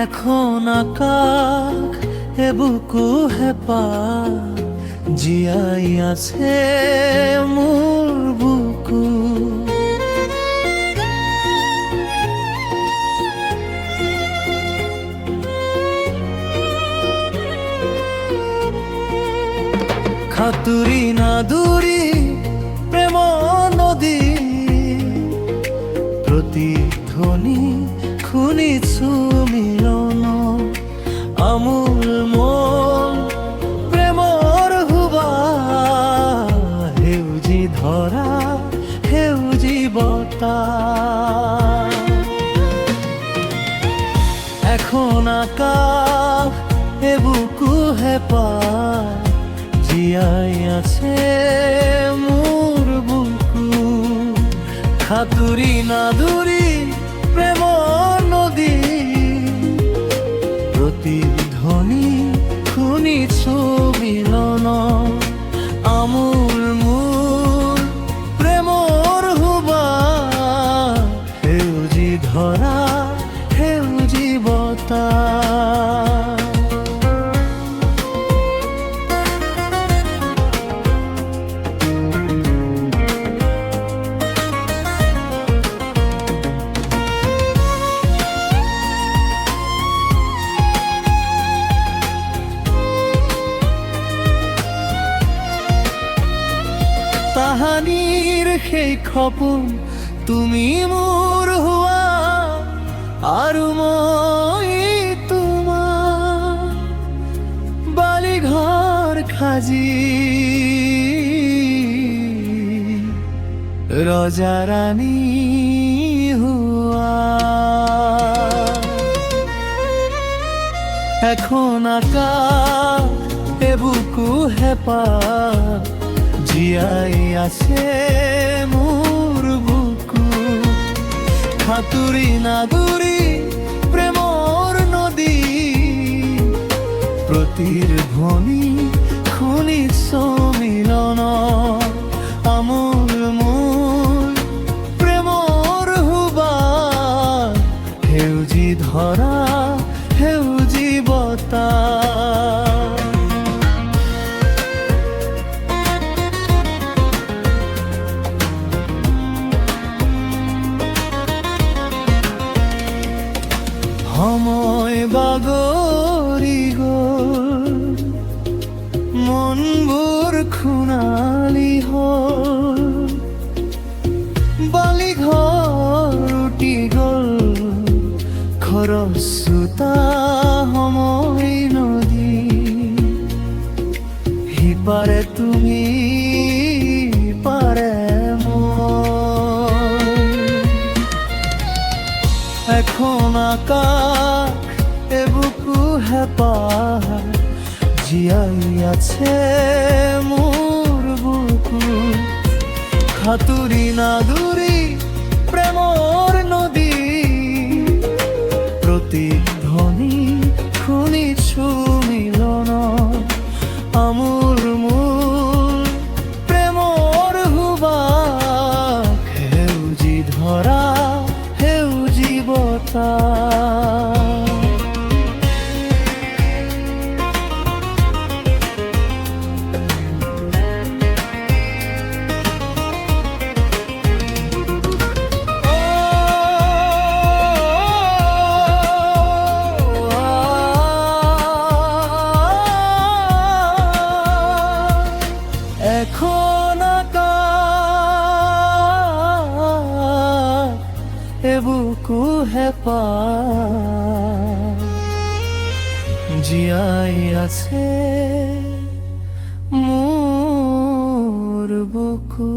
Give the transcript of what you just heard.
এখন আকাশ এ বুকু হেপা জিয়াই আছে মোর বুকু। খাতুরি না দূরি প্রেম নদী, প্রতিধ্বনি খুনিছু মিলন আমূল মন প্রেমৰ হুবা। সেউজী ধৰা সেউজী বতাহ, এখন আকাশ এ বুকু হেঁপাহ জিয়াই আছে মোর বুকু। খাতুরি না দূরি প্রেম নদী, প্রতিধ্বনি খুনিছু মিলন আমূল মূল প্রেমৰ হুবা। সেউজী ধৰা সেউজী বতাহ, তাহানিৰ সেই সপোন তুমি মোৰ হোৱা, আৰু মই তোমাৰ বালি ঘৰ সাজি ৰজা ৰাণী হোৱা। এখন আকাশ এ বুকু হেঁপাহ জিয়াই আছে মোর বুকু। খাতুরি না দূরি প্রেমৰ নদী, প্ৰতিধ্বনি খুনিছু মিলন আমূল মূল প্ৰেমৰ হুবা। সেউজী ধৰা সেউজী বতাহ, সময় বাগৰি গ'ল মনবোৰ খুনালি হ'ল, বালি ঘৰ উটি গ'ল খৰচোতা সময় নদী। সিপাৰে তুমি পাৰে মই, এখন আকাশ এ বুকু হেঁপাহ জিয়াই আছে মোর বুকু। খাতুরি না দূরি প্রেমৰ নদী, প্ৰতিধ্বনি খুনিছু মিলন আমূল মূল প্ৰেমৰ হুবা। সেউজী ধৰা সেউজী বতাহ, এখন আকাশ এ বুকু হেঁপাহ জিয়াই আছে মোর বুকু।